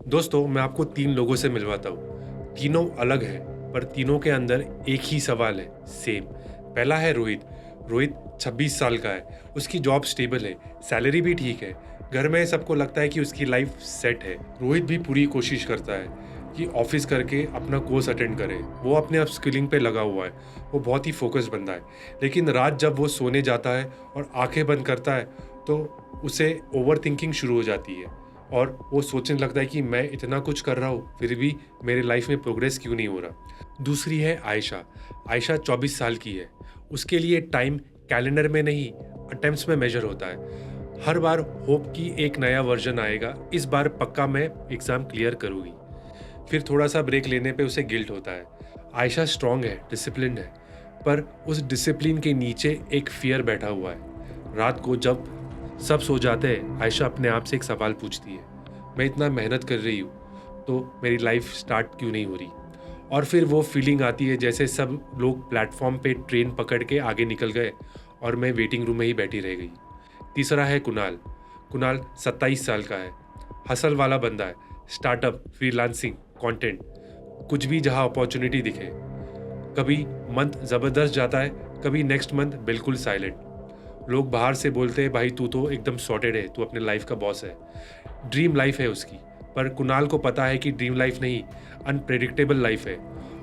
दोस्तों, मैं आपको 3 लोगों से मिलवाता हूँ। तीनों अलग हैं, पर तीनों के अंदर एक ही सवाल है, सेम। पहला है रोहित। रोहित 26 साल का है, उसकी जॉब स्टेबल है, सैलरी भी ठीक है। घर में सबको लगता है कि उसकी लाइफ सेट है। रोहित भी पूरी कोशिश करता है कि ऑफिस करके अपना कोर्स अटेंड करे। वो अपने अपस्किलिंग पे लगा हुआ है, वो बहुत ही फोकस बंदा है। लेकिन रात जब वो सोने जाता है और आंखें बंद करता है, तो उसे ओवर थिंकिंग शुरू हो जाती है और वो सोचने लगता है कि मैं इतना कुछ कर रहा हूँ फिर भी मेरे लाइफ में प्रोग्रेस क्यों नहीं हो रहा। दूसरी है आयशा। आयशा 24 साल की है। उसके लिए टाइम कैलेंडर में नहीं, अटेम्प्ट्स में मेजर होता है। हर बार होप की एक नया वर्जन आएगा, इस बार पक्का मैं एग्ज़ाम क्लियर करूँगी। फिर थोड़ा सा ब्रेक लेने पे उसे गिल्ट होता है। आयशा स्ट्रांग है, डिसिप्लिन्ड है, पर उस डिसिप्लिन के नीचे एक फियर बैठा हुआ है। रात को जब सब सो जाते हैं, आयशा अपने आप से एक सवाल पूछती है, मैं इतना मेहनत कर रही हूँ तो मेरी लाइफ स्टार्ट क्यों नहीं हो रही। और फिर वो फीलिंग आती है जैसे सब लोग प्लेटफॉर्म पे ट्रेन पकड़ के आगे निकल गए और मैं वेटिंग रूम में ही बैठी रह गई। तीसरा है कुणाल। कुणाल 27 साल का है, हसल वाला बंदा है। स्टार्टअप, फ्रीलांसिंग, कंटेंट, कुछ भी जहाँ अपॉर्चुनिटी दिखे। कभी मंथ ज़बरदस्त जाता है, कभी नेक्स्ट मंथ बिल्कुल साइलेंट। लोग बाहर से बोलते हैं भाई तू तो एकदम सॉर्टेड है, तू अपने लाइफ का बॉस है। ड्रीम लाइफ है उसकी। पर कुणाल को पता है कि ड्रीम लाइफ नहीं, अनप्रेडिक्टेबल लाइफ है।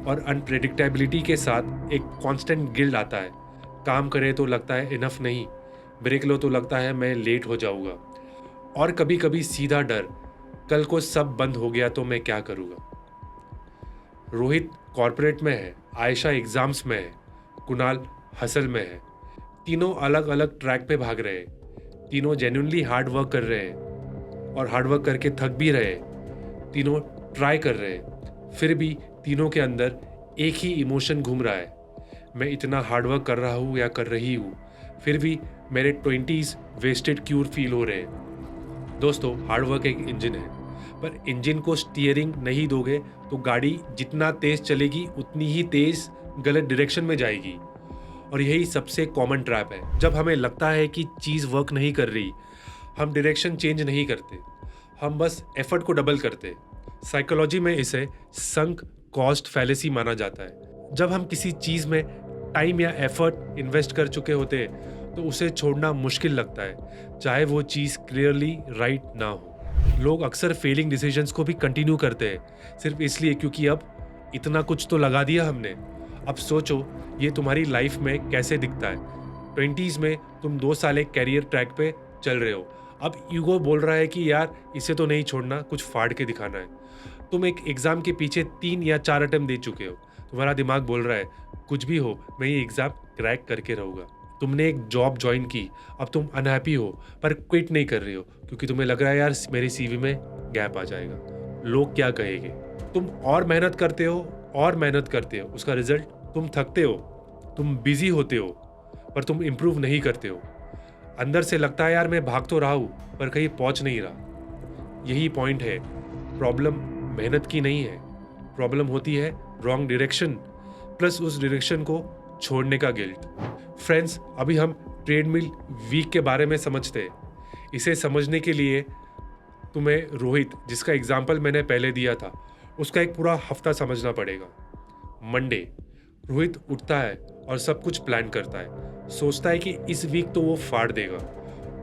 और अनप्रेडिक्टेबिलिटी के साथ एक कांस्टेंट गिल्ट आता है। काम करे तो लगता है इनफ नहीं, ब्रेक लो तो लगता है मैं लेट हो जाऊंगा। और कभी कभी सीधा डर, कल को सब बंद हो गया तो मैं क्या करूँगा। रोहित कॉर्पोरेट में है, आयशा एग्जाम्स में है, कुणाल हसल में है। तीनों अलग अलग ट्रैक पे भाग रहे हैं। तीनों जेन्युइनली हार्ड वर्क कर रहे हैं और हार्ड वर्क करके थक भी रहे हैं। तीनों ट्राई कर रहे हैं, फिर भी तीनों के अंदर एक ही इमोशन घूम रहा है, मैं इतना हार्ड वर्क कर रहा हूँ या कर रही हूँ, फिर भी मेरे 20s वेस्टेड क्यों फील हो रहे हैं। दोस्तों, हार्ड वर्क एक इंजन है, पर इंजन को स्टीयरिंग नहीं दोगे तो गाड़ी जितना तेज चलेगी उतनी ही तेज गलत डायरेक्शन में जाएगी। और यही सबसे कॉमन ट्रैप है। जब हमें लगता है कि चीज़ वर्क नहीं कर रही, हम डायरेक्शन चेंज नहीं करते, हम बस एफर्ट को डबल करते। साइकोलॉजी में इसे संक कॉस्ट फैलेसी माना जाता है। जब हम किसी चीज़ में टाइम या एफर्ट इन्वेस्ट कर चुके होते हैं तो उसे छोड़ना मुश्किल लगता है, चाहे वो चीज़ क्लियरली राइट ना हो। लोग अक्सर फेलिंग डिसीजंस को भी कंटिन्यू करते हैं, सिर्फ इसलिए क्योंकि अब इतना कुछ तो लगा दिया हमने। अब सोचो ये तुम्हारी लाइफ में कैसे दिखता है। 20s में तुम 2 साल एक कैरियर ट्रैक पे चल रहे हो, अब ईगो बोल रहा है कि यार इसे तो नहीं छोड़ना, कुछ फाड़ के दिखाना है। तुम एक एग्ज़ाम के पीछे 3 या 4 अटेम्प्ट दे चुके हो, तुम्हारा दिमाग बोल रहा है कुछ भी हो मैं ये एग्ज़ाम क्रैक करके रहूँगा। तुमने एक जॉब ज्वाइन की, अब तुम अनहैप्पी हो पर क्विट नहीं कर रहे हो क्योंकि तुम्हें लग रहा है यार मेरे सीवी में गैप आ जाएगा, लोग क्या कहेंगे। तुम और मेहनत करते हो और मेहनत करते हो, उसका रिजल्ट तुम थकते हो, तुम बिजी होते हो, पर तुम इम्प्रूव नहीं करते हो। अंदर से लगता है यार मैं भाग तो रहा हूँ पर कहीं पहुँच नहीं रहा। यही पॉइंट है, प्रॉब्लम मेहनत की नहीं है, प्रॉब्लम होती है रॉन्ग डायरेक्शन प्लस उस डायरेक्शन को छोड़ने का गिल्ट। फ्रेंड्स, अभी हम ट्रेडमिल वीक के बारे में समझते हैं। इसे समझने के लिए तुम्हें रोहित, जिसका एग्जाम्पल मैंने पहले दिया था, उसका एक पूरा हफ्ता समझना पड़ेगा। मंडे, रोहित उठता है और सब कुछ प्लान करता है, सोचता है कि इस वीक तो वो फाड़ देगा।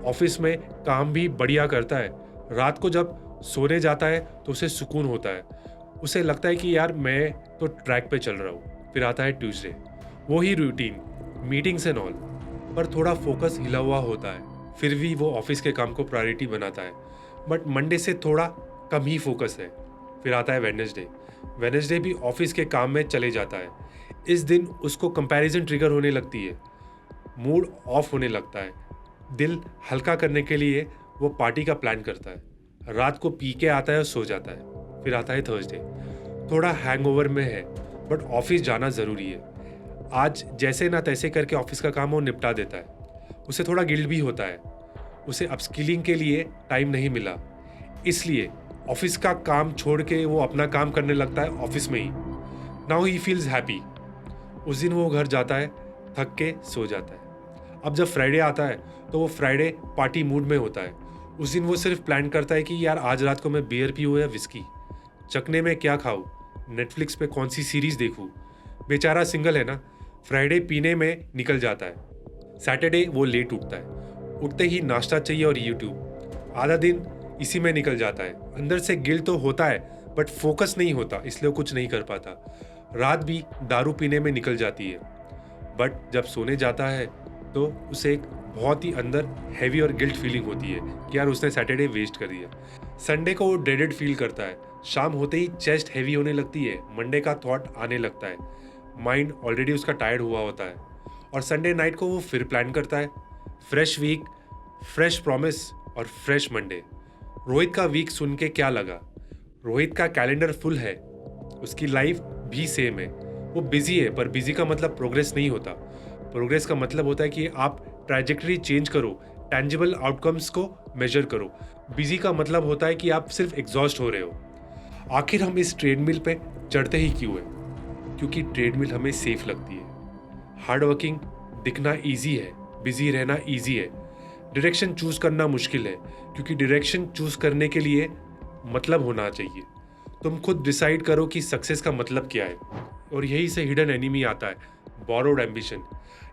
ऑफिस में काम भी बढ़िया करता है। रात को जब सोने जाता है तो उसे सुकून होता है, उसे लगता है कि यार मैं तो ट्रैक पे चल रहा हूँ। फिर आता है ट्यूसडे, वो ही रूटीन, मीटिंग्स एंड ऑल, पर थोड़ा फोकस हिला हुआ होता है। फिर भी वो ऑफिस के काम को प्रायोरिटी बनाता है, बट मंडे से थोड़ा कम ही फोकस है। फिर आता है वेडनेसडे, वेडनेसडे भी ऑफिस के काम में चले जाता है। इस दिन उसको कंपैरिजन ट्रिगर होने लगती है, मूड ऑफ होने लगता है। दिल हल्का करने के लिए वो पार्टी का प्लान करता है। रात को पी के आता है और सो जाता है। फिर आता है थर्सडे, थोड़ा हैंगओवर में है बट ऑफिस जाना ज़रूरी है। आज जैसे ना तैसे करके ऑफिस का काम वो निपटा देता है। उसे थोड़ा गिल्ट भी होता है, उसे अपस्किलिंग के लिए टाइम नहीं मिला, इसलिए ऑफिस का काम छोड़ के वो अपना काम करने लगता है ऑफिस में ही। Now he feels happy. उस दिन वो घर जाता है, थक के सो जाता है। अब जब फ्राइडे आता है तो वो फ्राइडे पार्टी मूड में होता है। उस दिन वो सिर्फ प्लान करता है कि यार आज रात को मैं बियर पीऊँ या विस्की, चखने में क्या खाऊं, नेटफ्लिक्स पे कौन सी सीरीज देखूं। बेचारा सिंगल है ना, फ्राइडे पीने में निकल जाता है। सैटरडे वो लेट उठता है, उठते ही नाश्ता चाहिए और यूट्यूब। आधा दिन इसी में निकल जाता है। अंदर से गिल्ट तो होता है बट फोकस नहीं होता, इसलिए वो कुछ नहीं कर पाता। रात भी दारू पीने में निकल जाती है, बट जब सोने जाता है तो उसे एक बहुत ही अंदर हैवी और गिल्ट फीलिंग होती है कि यार उसने सैटरडे वेस्ट कर दिया। संडे को वो ड्रेडेड फील करता है, शाम होते ही चेस्ट हैवी होने लगती है, मंडे का थॉट आने लगता है, माइंड ऑलरेडी उसका टायर्ड हुआ होता है। और संडे नाइट को वो फिर प्लान करता है, फ्रेश वीक, फ्रेश प्रॉमिस और फ्रेश मंडे। रोहित का वीक सुन के क्या लगा? रोहित का कैलेंडर फुल है, उसकी लाइफ भी सेम है। वो बिजी है, पर बिजी का मतलब प्रोग्रेस नहीं होता। प्रोग्रेस का मतलब होता है कि आप ट्रैजेक्टरी चेंज करो, टेंजिबल आउटकम्स को मेजर करो। बिजी का मतलब होता है कि आप सिर्फ एग्जॉस्ट हो रहे हो। आखिर हम इस ट्रेडमिल पे चढ़ते ही क्यों है? क्योंकि ट्रेडमिल हमें सेफ लगती है। हार्ड वर्किंग दिखना ईजी है, बिजी रहना ईजी है। डायरेक्शन चूज करना मुश्किल है, क्योंकि डायरेक्शन चूज करने के लिए मतलब होना चाहिए। तुम खुद डिसाइड करो कि सक्सेस का मतलब क्या है। और यही से हिडन एनिमी आता है, बोरोड एम्बिशन।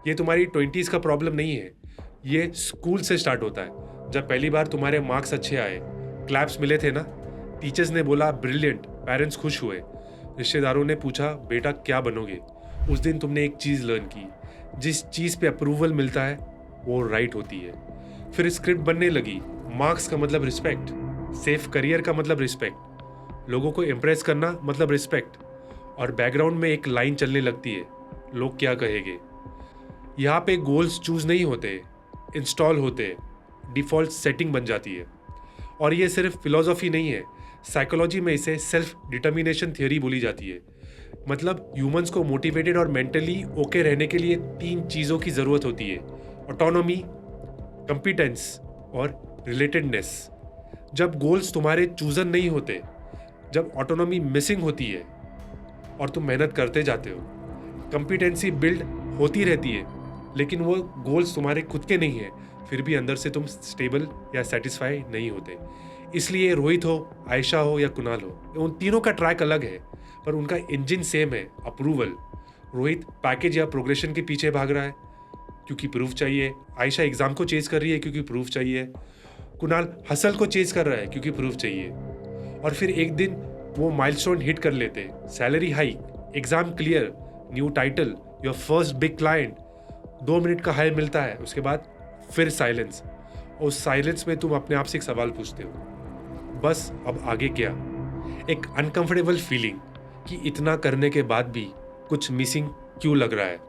ये तुम्हारी 20s का प्रॉब्लम नहीं है, ये स्कूल से स्टार्ट होता है। जब पहली बार तुम्हारे मार्क्स अच्छे आए, क्लैप्स मिले थे ना, टीचर्स ने बोला ब्रिलियंट, पेरेंट्स खुश हुए, रिश्तेदारों ने पूछा बेटा क्या बनोगे। उस दिन तुमने एक चीज़ लर्न की, जिस चीज़ पे अप्रूवल मिलता है वो राइट होती है। फिर स्क्रिप्ट बनने लगी, मार्क्स का मतलब रिस्पेक्ट, सेफ करियर का मतलब रिस्पेक्ट, लोगों को इम्प्रेस करना मतलब रिस्पेक्ट। और बैकग्राउंड में एक लाइन चलने लगती है, लोग क्या कहेंगे। यहाँ पे गोल्स चूज नहीं होते, इंस्टॉल होते, डिफ़ॉल्ट सेटिंग बन जाती है। और ये सिर्फ फिलॉसफी नहीं है, साइकोलॉजी में इसे सेल्फ डिटर्मिनेशन थियोरी बोली जाती है। मतलब ह्यूमंस को मोटिवेटेड और मेंटली ओके रहने के लिए 3 चीज़ों की ज़रूरत होती है, ऑटोनॉमी, कंपिटेंस और रिलेटेडनेस। जब गोल्स तुम्हारे चूजन नहीं होते, जब ऑटोनॉमी मिसिंग होती है और तुम मेहनत करते जाते हो, कंपिटेंसी बिल्ड होती रहती है, लेकिन वो गोल्स तुम्हारे खुद के नहीं है, फिर भी अंदर से तुम स्टेबल या सेटिस्फाई नहीं होते। इसलिए रोहित हो, आयशा हो या कुणाल हो, उन तीनों का ट्रैक अलग है, पर उनका इंजन सेम है, अप्रूवल। रोहित पैकेज या प्रोग्रेशन के पीछे भाग रहा है क्योंकि प्रूफ चाहिए, आयशा एग्जाम को चेज कर रही है क्योंकि प्रूफ चाहिए, कुणाल हसल को चेज कर रहा है क्योंकि प्रूफ चाहिए। और फिर एक दिन वो माइलस्टोन हिट कर लेते, salary hike, exam clear, new title, your first big client, 2 minute का हाई मिलता है, उसके बाद फिर साइलेंस। और उस साइलेंस में तुम अपने आप से एक सवाल पूछते हो, बस अब आगे क्या? एक अनकंफर्टेबल फीलिंग कि इतना करने के बाद भी कुछ मिसिंग क्यों लग रहा है।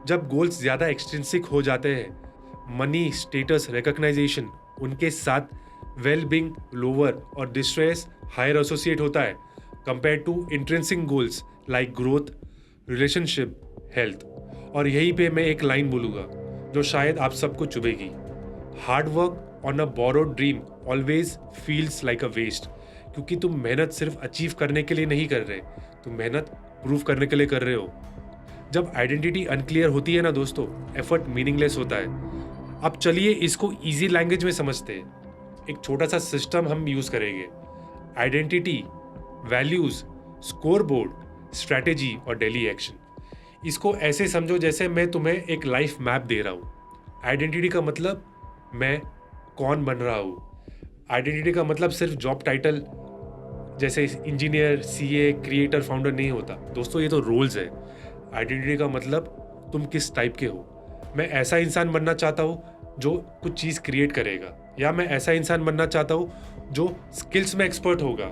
जब गोल्स ज़्यादा एक्सट्रिंसिक हो जाते हैं, मनी, स्टेटस, रिकग्नाइजेशन, उनके साथ वेल बीइंग लोअर और डिस्ट्रेस हायर एसोसिएट होता है compare to intrinsic goals like growth, relationship, health. और यहीं पे मैं एक लाइन बोलूँगा जो शायद आप सबको चुभेगी, hard work on a borrowed dream always feels like a waste. क्योंकि तुम मेहनत सिर्फ अचीव करने के लिए नहीं कर रहे, तुम मेहनत प्रूव करने के लिए कर रहे हो। जब आइडेंटिटी अनक्लियर होती है ना दोस्तों, एफर्ट मीनिंगलेस होता है। अब चलिए इसको इजी लैंग्वेज में समझते हैं। एक छोटा सा सिस्टम हम यूज़ करेंगे, identity, values, score board, strategy और डेली एक्शन। इसको ऐसे समझो जैसे मैं तुम्हें एक लाइफ मैप दे रहा हूँ। आइडेंटिटी का मतलब मैं कौन बन रहा हूँ। आइडेंटिटी का मतलब सिर्फ जॉब टाइटल जैसे इंजीनियर, सीए, क्रिएटर, फाउंडर नहीं होता दोस्तों, ये तो रोल्स है। आइडेंटिटी का मतलब तुम किस टाइप के हो। मैं ऐसा इंसान बनना चाहता हूँ जो कुछ चीज़ क्रिएट करेगा, या मैं ऐसा इंसान बनना चाहता हूँ जो स्किल्स में एक्सपर्ट होगा।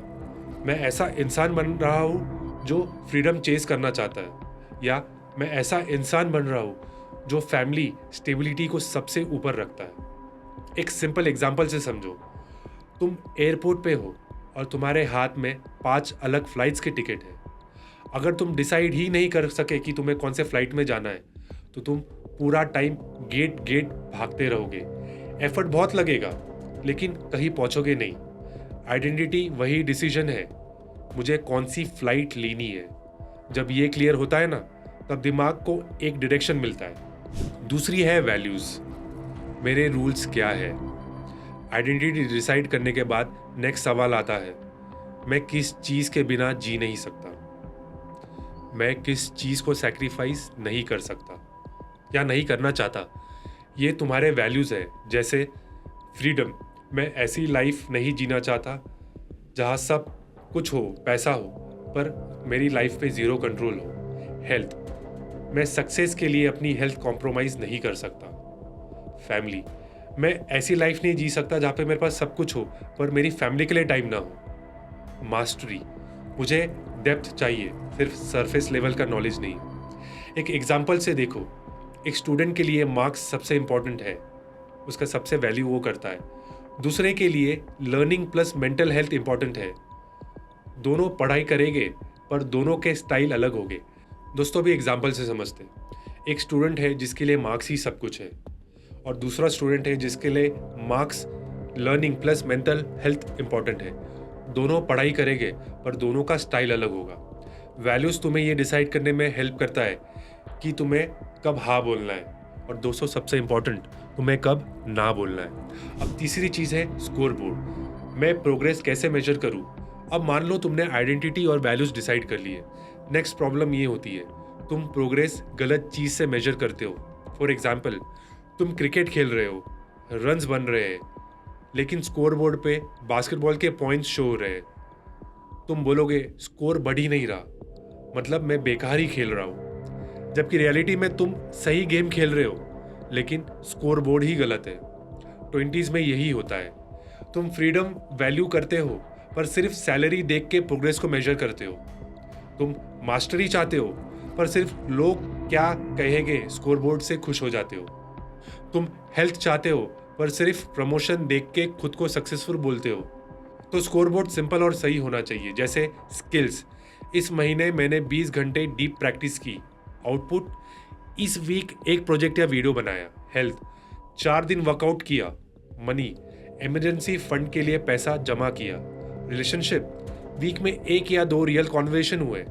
मैं ऐसा इंसान बन रहा हूँ जो फ्रीडम चेज करना चाहता है, या मैं ऐसा इंसान बन रहा हूँ जो फैमिली स्टेबिलिटी को सबसे ऊपर रखता है। एक सिंपल एग्जांपल से समझो, तुम एयरपोर्ट पे हो और तुम्हारे हाथ में 5 अलग फ्लाइट्स के टिकट है। अगर तुम डिसाइड ही नहीं कर सके कि तुम्हें कौन से फ्लाइट में जाना है, तो तुम पूरा टाइम गेट गेट भागते रहोगे। एफर्ट बहुत लगेगा लेकिन कहीं पहुंचोगे नहीं। आइडेंटिटी वही डिसीजन है, मुझे कौन सी फ्लाइट लेनी है। जब ये क्लियर होता है ना, तब दिमाग को एक डायरेक्शन मिलता है। दूसरी है वैल्यूज़, मेरे रूल्स क्या है। आइडेंटिटी डिसाइड करने के बाद नेक्स्ट सवाल आता है, मैं किस चीज़ के बिना जी नहीं सकता, मैं किस चीज़ को सैक्रिफाइस नहीं कर सकता या नहीं करना चाहता। ये तुम्हारे वैल्यूज़ है, जैसे फ्रीडम, मैं ऐसी लाइफ नहीं जीना चाहता जहाँ सब कुछ हो, पैसा हो, पर मेरी लाइफ पे ज़ीरो कंट्रोल हो। हेल्थ, मैं सक्सेस के लिए अपनी हेल्थ कॉम्प्रोमाइज़ नहीं कर सकता। फैमिली, मैं ऐसी लाइफ नहीं जी सकता जहाँ पे मेरे पास सब कुछ हो पर मेरी फैमिली के लिए टाइम ना हो। मास्टरी, मुझे डेप्थ चाहिए, सिर्फ सरफेस लेवल का नॉलेज नहीं। एक एग्जाम्पल से देखो, एक स्टूडेंट के लिए मार्क्स सबसे इम्पॉर्टेंट है, उसका सबसे वैल्यू वो करता है। दूसरे के लिए learning plus mental health important है। दोनों पढ़ाई करेंगे पर दोनों के स्टाइल अलग होंगे। दोस्तों भी एग्जाम्पल से समझते हैं। एक स्टूडेंट है जिसके लिए मार्क्स ही सब कुछ है और दूसरा स्टूडेंट है जिसके लिए marks, learning plus mental health important है। दोनों पढ़ाई करेंगे पर दोनों का स्टाइल अलग होगा। वैल्यूज़ तुम्हें ये डिसाइड करने में हेल्प करता है कि तुम्हें कब हाँ बोलना है और दोस्तों सबसे इम्पॉर्टेंट, तुम्हें कब ना बोलना है। अब तीसरी चीज़ है स्कोर बोर्ड। मैं प्रोग्रेस कैसे मेजर करूँ? अब मान लो तुमने आइडेंटिटी और वैल्यूज़ डिसाइड कर लिए। नेक्स्ट प्रॉब्लम ये होती है, तुम प्रोग्रेस गलत चीज़ से मेजर करते हो। फॉर एग्जाम्पल, तुम क्रिकेट खेल रहे हो, रन्स बन रहे हैं, लेकिन स्कोर बोर्ड पे बास्केटबॉल के पॉइंट्स शो हो रहे हैं। तुम बोलोगे स्कोर बढ़ ही नहीं रहा, मतलब मैं बेकार ही खेल रहा हूँ। जबकि रियलिटी में तुम सही गेम खेल रहे हो, लेकिन स्कोर बोर्ड ही गलत है। 20s में यही होता है। तुम फ्रीडम वैल्यू करते हो पर सिर्फ सैलरी देख के प्रोग्रेस को मेजर करते हो। तुम मास्टरी चाहते हो पर सिर्फ लोग क्या कहेंगे स्कोर बोर्ड से खुश हो जाते हो। तुम हेल्थ चाहते हो पर सिर्फ प्रमोशन देख के खुद को सक्सेसफुल बोलते हो। तो स्कोर बोर्ड सिंपल और सही होना चाहिए। जैसे स्किल्स, इस महीने मैंने 20 घंटे डीप प्रैक्टिस की। आउटपुट, इस वीक एक प्रोजेक्ट या वीडियो बनाया। हेल्थ, 4 दिन वर्कआउट किया। मनी, इमरजेंसी फंड के लिए पैसा जमा किया। रिलेशनशिप, वीक में 1 या 2 रियल कॉन्वर्सेशन हुए।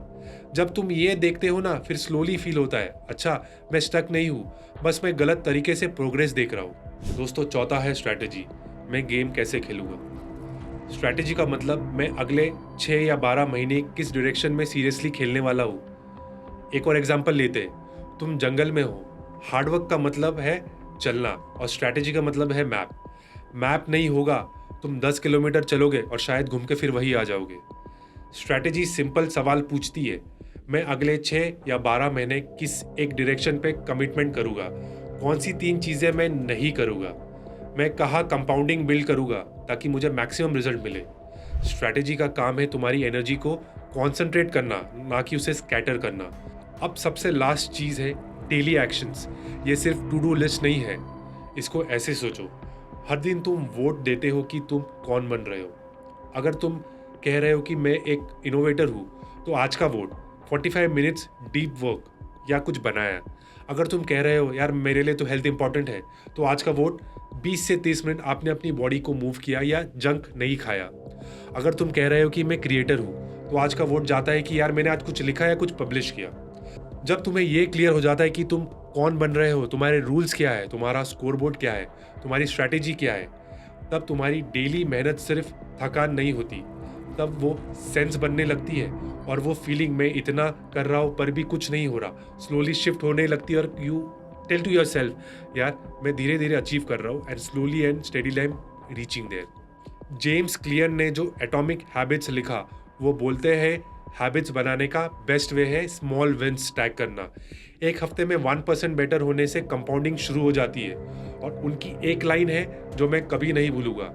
जब तुम ये देखते हो ना, फिर स्लोली फील होता है, अच्छा मैं स्टक नहीं हूँ, बस मैं गलत तरीके से प्रोग्रेस देख रहा हूँ। दोस्तों चौथा है स्ट्रैटेजी, मैं गेम कैसे खेलूँगा। स्ट्रैटेजी का मतलब मैं अगले 6 या 12 महीने किस डायरेक्शन में सीरियसली खेलने वाला हूँ। एक और एग्जांपल लेते हैं, तुम जंगल में हो, हार्डवर्क का मतलब है चलना और स्ट्रैटेजी का मतलब है मैप। मैप नहीं होगा, तुम 10 किलोमीटर चलोगे और शायद घूम के फिर वही आ जाओगे। स्ट्रैटेजी सिंपल सवाल पूछती है, मैं अगले 6 या 12 महीने किस एक डायरेक्शन पे कमिटमेंट करूँगा, कौन सी 3 चीज़ें मैं नहीं करूँगा, मैं कहाँ कंपाउंडिंग बिल्ड करूँगा ताकि मुझे मैक्सिमम रिजल्ट मिले। स्ट्रैटेजी का काम है तुम्हारी एनर्जी को कॉन्सेंट्रेट करना, ना कि उसे स्कैटर करना। अब सबसे लास्ट चीज़ है डेली एक्शंस। ये सिर्फ टू डू लिस्ट नहीं है। इसको ऐसे सोचो, हर दिन तुम वोट देते हो कि तुम कौन बन रहे हो। अगर तुम कह रहे हो कि मैं एक इनोवेटर हूँ, तो आज का वोट 45 मिनट्स डीप वर्क या कुछ बनाया। अगर तुम कह रहे हो यार मेरे लिए तो हेल्थ इंपॉर्टेंट है, तो आज का वोट 20 से 30 मिनट आपने अपनी बॉडी को मूव किया या जंक नहीं खाया। अगर तुम कह रहे हो कि मैं क्रिएटर हूँ, तो आज का वोट जाता है कि यार मैंने आज कुछ लिखा या कुछ पब्लिश किया। जब तुम्हें ये क्लियर हो जाता है कि तुम कौन बन रहे हो, तुम्हारे रूल्स क्या है, तुम्हारा स्कोर बोर्ड क्या है, तुम्हारी स्ट्रैटेजी क्या है, तब तुम्हारी डेली मेहनत सिर्फ थकान नहीं होती, तब वो सेंस बनने लगती है और वो फीलिंग में इतना कर रहा हूँ पर भी कुछ नहीं हो रहा स्लोली शिफ्ट होने लगती है और you tell to yourself यार मैं धीरे धीरे अचीव कर रहा हूँ and slowly and steadily I am reaching there. James Clear ने जो एटॉमिक हैबिट्स लिखा, वो बोलते हैं हैबिट्स बनाने का बेस्ट वे है स्मॉल विंस टैग करना। एक हफ्ते में 1% बेटर होने से कंपाउंडिंग शुरू हो जाती है और उनकी एक लाइन है जो मैं कभी नहीं भूलूंगा,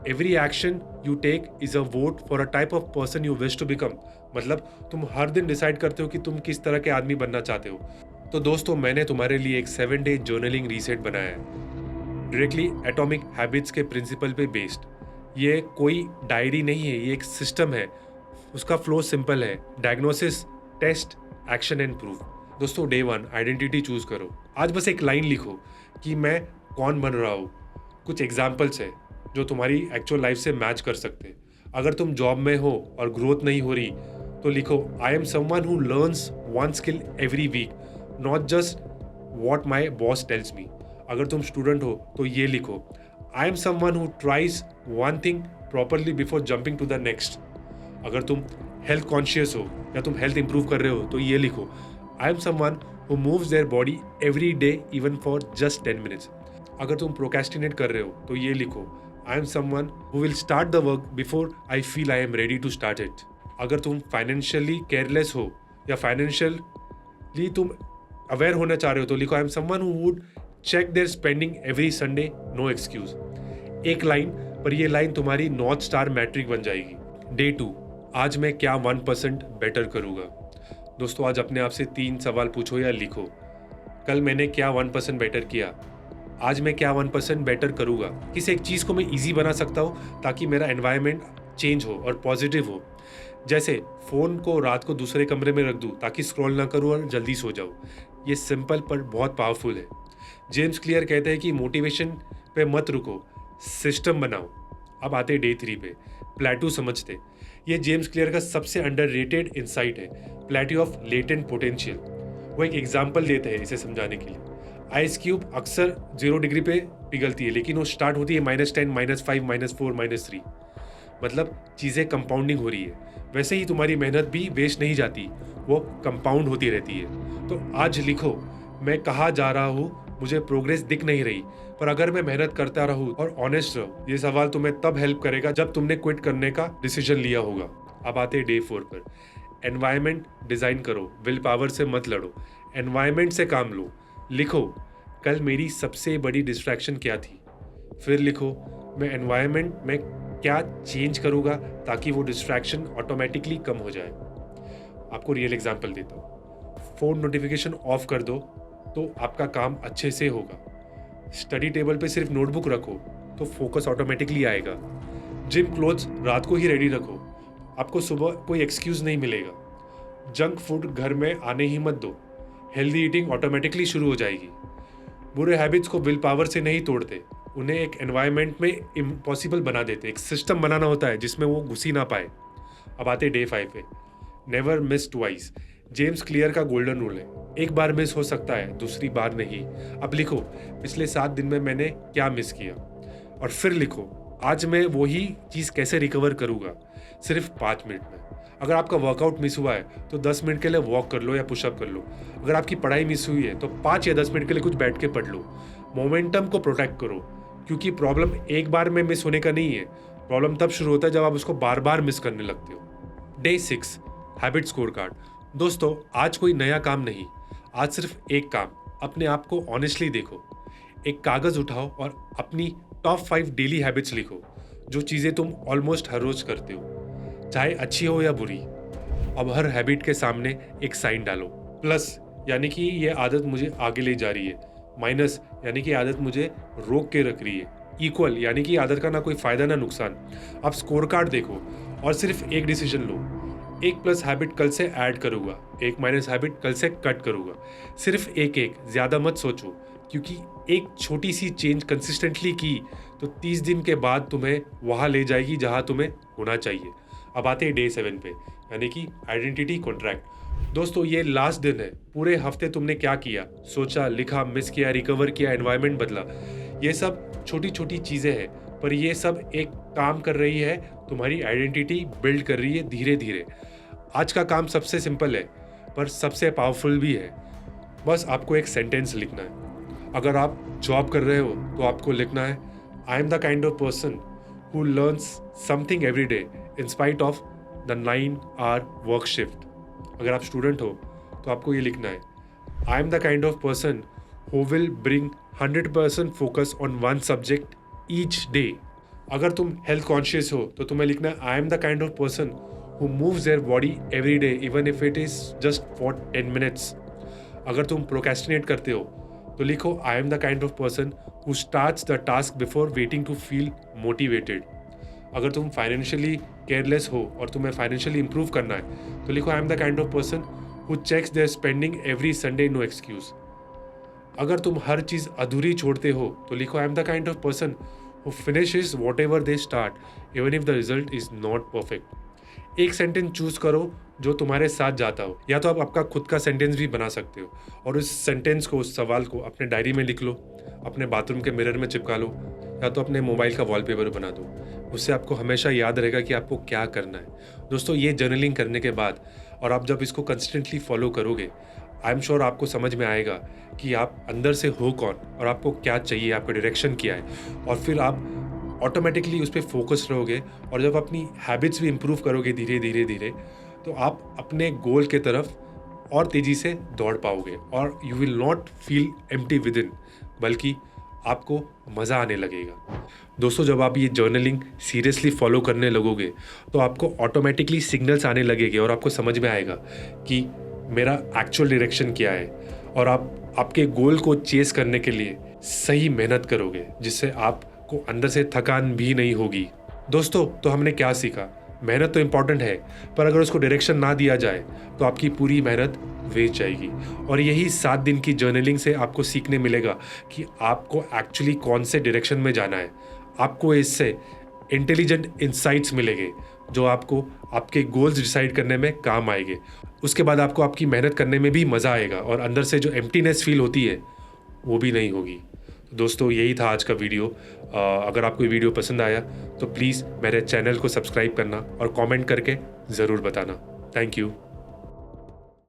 every action you take is a vote for a type of person you wish to become. मतलब तुम हर दिन डिसाइड करते हो कि तुम किस तरह के आदमी बनना चाहते हो। तो दोस्तों मैंने तुम्हारे लिए एक 7-day जर्नलिंग रीसेट बनाया है, डायरेक्टली एटॉमिक हैबिट्स के प्रिंसिपल पे बेस्ड। ये कोई डायरी नहीं है, ये एक सिस्टम है। उसका फ्लो सिंपल है, diagnosis, test, action and proof. दोस्तों डे 1 आइडेंटिटी चूज करो। आज बस एक लाइन लिखो कि मैं कौन बन रहा हूँ। कुछ एग्जाम्पल्स है जो तुम्हारी एक्चुअल लाइफ से मैच कर सकते हैं। अगर तुम जॉब में हो और ग्रोथ नहीं हो रही, तो लिखो I am someone who learns one skill every week, not just what my boss tells me. अगर तुम स्टूडेंट हो तो ये लिखो I am someone who tries one thing properly before jumping to the next. अगर तुम हेल्थ कॉन्शियस हो या तुम हेल्थ इंप्रूव कर रहे हो तो ये लिखो, I am someone who moves their body every day even for just 10 minutes. अगर तुम प्रोक्रेस्टिनेट कर रहे हो तो ये लिखो, I am someone who will start the work before I feel I am ready to start it. अगर तुम फाइनेंशियली केयरलेस हो या फाइनेंशियली तुम अवेयर होना चाह रहे हो तो लिखो, I am someone who would check their spending every Sunday, no excuse. एक लाइन पर ये लाइन तुम्हारी नॉर्थ स्टार मैट्रिक बन जाएगी। डे 2, आज मैं क्या 1% बेटर करूँगा। दोस्तों, आज अपने आप से 3 सवाल पूछो या लिखो। कल मैंने क्या 1% बेटर किया, आज मैं क्या 1% बेटर करूँगा। किस एक चीज़ को मैं ईजी बना सकता हूँ ताकि मेरा एनवायरनमेंट चेंज हो और पॉजिटिव हो। जैसे फ़ोन को रात को दूसरे कमरे में रख दूँ ताकि स्क्रॉल ना करूँ और जल्दी सो जाऊँ। ये सिंपल पर बहुत पावरफुल है। जेम्स क्लियर कहते हैं कि मोटिवेशन पे मत रुको, सिस्टम बनाओ। अब आते डे 3 पे, प्लेटू समझते। ये जेम्स क्लियर का सबसे अंडररेटेड इंसाइट है, प्लेटू ऑफ लेटेंट पोटेंशियल। वो एक एग्जाम्पल देते हैं इसे समझाने के लिए। आइस क्यूब अक्सर 0 डिग्री पे पिघलती है, लेकिन वो स्टार्ट होती है -10, -5, -4, -3। मतलब चीज़ें कंपाउंडिंग हो रही है। वैसे ही तुम्हारी मेहनत भी वेस्ट नहीं जाती, वो कंपाउंड होती रहती है। तो आज लिखो, मैं कहाँ जा रहा हूँ, मुझे प्रोग्रेस दिख नहीं रही, पर अगर मैं मेहनत करता रहूँ और ऑनेस्ट रहूँ। ये सवाल तुम्हें तब हेल्प करेगा जब तुमने क्विट करने का डिसीजन लिया होगा। अब आते डे 4 पर, एनवायरनमेंट डिज़ाइन करो, विल पावर से मत लड़ो, एनवायरनमेंट से काम लो। लिखो, कल मेरी सबसे बड़ी डिस्ट्रैक्शन क्या थी। फिर लिखो, मैं एनवायरनमेंट में क्या चेंज करूँगा ताकि वो डिस्ट्रैक्शन ऑटोमेटिकली कम हो जाए। आपको रियल एग्जांपल देता हूँ। फ़ोन नोटिफिकेशन ऑफ कर दो तो आपका काम अच्छे से होगा। स्टडी टेबल पे सिर्फ नोटबुक रखो तो फोकस ऑटोमेटिकली आएगा। जिम क्लोथ्स रात को ही रेडी रखो, आपको सुबह कोई एक्सक्यूज़ नहीं मिलेगा। जंक फूड घर में आने ही मत दो, हेल्दी ईटिंग ऑटोमेटिकली शुरू हो जाएगी। बुरे हैबिट्स को विल पावर से नहीं तोड़ते, उन्हें एक एनवायरनमेंट में इम्पॉसिबल बना देते। एक सिस्टम बनाना होता है जिसमें वो घुस ही ना पाए। अब आते डे 5 पे, never miss twice. James clear का गोल्डन रूल है, एक बार मिस हो सकता है, दूसरी बार नहीं। अब लिखो, पिछले 7 दिन में मैंने क्या मिस किया, और फिर लिखो, आज मैं वही चीज़ कैसे रिकवर करूँगा, सिर्फ 5 मिनट में। अगर आपका वर्कआउट मिस हुआ है तो 10 मिनट के लिए वॉक कर लो या पुशअप कर लो। अगर आपकी पढ़ाई मिस हुई है तो 5 या 10 मिनट के लिए कुछ बैठ के पढ़ लो। मोमेंटम को प्रोटेक्ट करो, क्योंकि प्रॉब्लम एक बार में मिस होने का नहीं है। प्रॉब्लम तब शुरू होता है जब आप उसको बार बार मिस करने लगते हो। Day 6, habit score card. दोस्तों, आज कोई नया काम नहीं, आज सिर्फ एक काम। अपने आप को ऑनेस्टली देखो, एक कागज़ उठाओ और अपनी टॉप 5 डेली हैबिट्स लिखो, जो चीज़ें तुम ऑलमोस्ट हर रोज़ करते हो, चाहे अच्छी हो या बुरी। अब हर हैबिट के सामने एक साइन डालो। प्लस यानी कि ये आदत मुझे आगे ले जा रही है, माइनस यानी कि आदत मुझे रोक के रख रही है, इक्वल यानी कि आदत का ना कोई फ़ायदा ना नुकसान। अब स्कोर कार्ड देखो और सिर्फ एक डिसीजन लो, एक प्लस हैबिट कल से ऐड करूँगा, एक माइनस हैबिट कल से कट करूँगा। सिर्फ एक, ज़्यादा मत सोचो, क्योंकि एक छोटी सी चेंज कंसिस्टेंटली की तो 30 दिन के बाद तुम्हें वहाँ ले जाएगी जहाँ तुम्हें होना चाहिए। अब आते हैं डे 7 पे, यानी कि आइडेंटिटी कॉन्ट्रैक्ट। दोस्तों, ये लास्ट दिन है। पूरे हफ्ते तुमने क्या किया, सोचा, लिखा, मिस किया, रिकवर किया, एनवायरनमेंट बदला। ये सब छोटी छोटी चीज़ें हैं, पर ये सब एक काम कर रही है, तुम्हारी आइडेंटिटी बिल्ड कर रही है धीरे धीरे। आज का काम सबसे सिंपल है पर सबसे पावरफुल भी है। बस आपको एक सेंटेंस लिखना है। अगर आप जॉब कर रहे हो तो आपको लिखना है, आई am the kind of person who learns something every day in spite of the 9-hour work shift. अगर आप स्टूडेंट हो तो आपको ये लिखना है, आई am the kind of person who will bring 100% focus on one subject each day. अगर तुम हेल्थ कॉन्शियस हो तो तुम्हें लिखना है, आई am the kind of person who moves their body every day even if it is just for 10 minutes. अगर तुम procrastinate करते हो तो लिखो, I am the kind of person who starts the task before waiting to feel motivated. अगर तुम financially careless हो और तुम्हें फाइनेंशियली इंप्रूव करना है तो लिखो, I am the kind of person who checks their spending every Sunday, no excuse. अगर तुम हर चीज़ अधूरी छोड़ते हो तो लिखो, I am the kind of person who finishes whatever they start even if the result is not perfect. एक सेंटेंस चूज करो जो तुम्हारे साथ जाता हो, या तो आप आपका खुद का सेंटेंस भी बना सकते हो और उस सेंटेंस को, उस सवाल को अपने डायरी में लिख लो, अपने बाथरूम के मिरर में चिपका लो, या तो अपने मोबाइल का वॉलपेपर बना दो। उससे आपको हमेशा याद रहेगा कि आपको क्या करना है। दोस्तों, ये जर्नलिंग करने के बाद और आप जब इसको कंसिस्टेंटली फॉलो करोगे, आई एम श्योर आपको समझ में आएगा कि आप अंदर से हो कौन और आपको क्या चाहिए, आपका डायरेक्शन क्या है, और फिर आप ऑटोमेटिकली उस पर फोकस रहोगे। और जब अपनी हैबिट्स भी इम्प्रूव करोगे धीरे धीरे धीरे, तो आप अपने गोल के तरफ और तेज़ी से दौड़ पाओगे और you will not feel empty with in, बल्कि आपको मज़ा आने लगेगा। दोस्तों, जब आप ये जर्नलिंग सीरियसली फॉलो करने लगोगे तो आपको ऑटोमेटिकली सिग्नल्स आने लगेंगे और आपको समझ में आएगा कि मेरा एक्चुअल डायरेक्शन क्या है, और आप आपके गोल को चेस करने के लिए सही मेहनत करोगे, जिससे आपको अंदर से थकान भी नहीं होगी। दोस्तों, तो हमने क्या सीखा? मेहनत तो इम्पॉर्टेंट है, पर अगर उसको डायरेक्शन ना दिया जाए तो आपकी पूरी मेहनत वेस्ट जाएगी। और यही 7 दिन की जर्नलिंग से आपको सीखने मिलेगा कि आपको एक्चुअली कौन से डायरेक्शन में जाना है। आपको इससे इंटेलिजेंट इंसाइट्स मिलेंगे जो आपको आपके गोल्स डिसाइड करने में काम आएंगे। उसके बाद आपको आपकी मेहनत करने में भी मज़ा आएगा और अंदर से जो एम्प्टीनेस फील होती है वो भी नहीं होगी। दोस्तों, यही था आज का वीडियो। अगर आपको ये वीडियो पसंद आया तो प्लीज़ मेरे चैनल को सब्सक्राइब करना और कमेंट करके ज़रूर बताना। Thank you.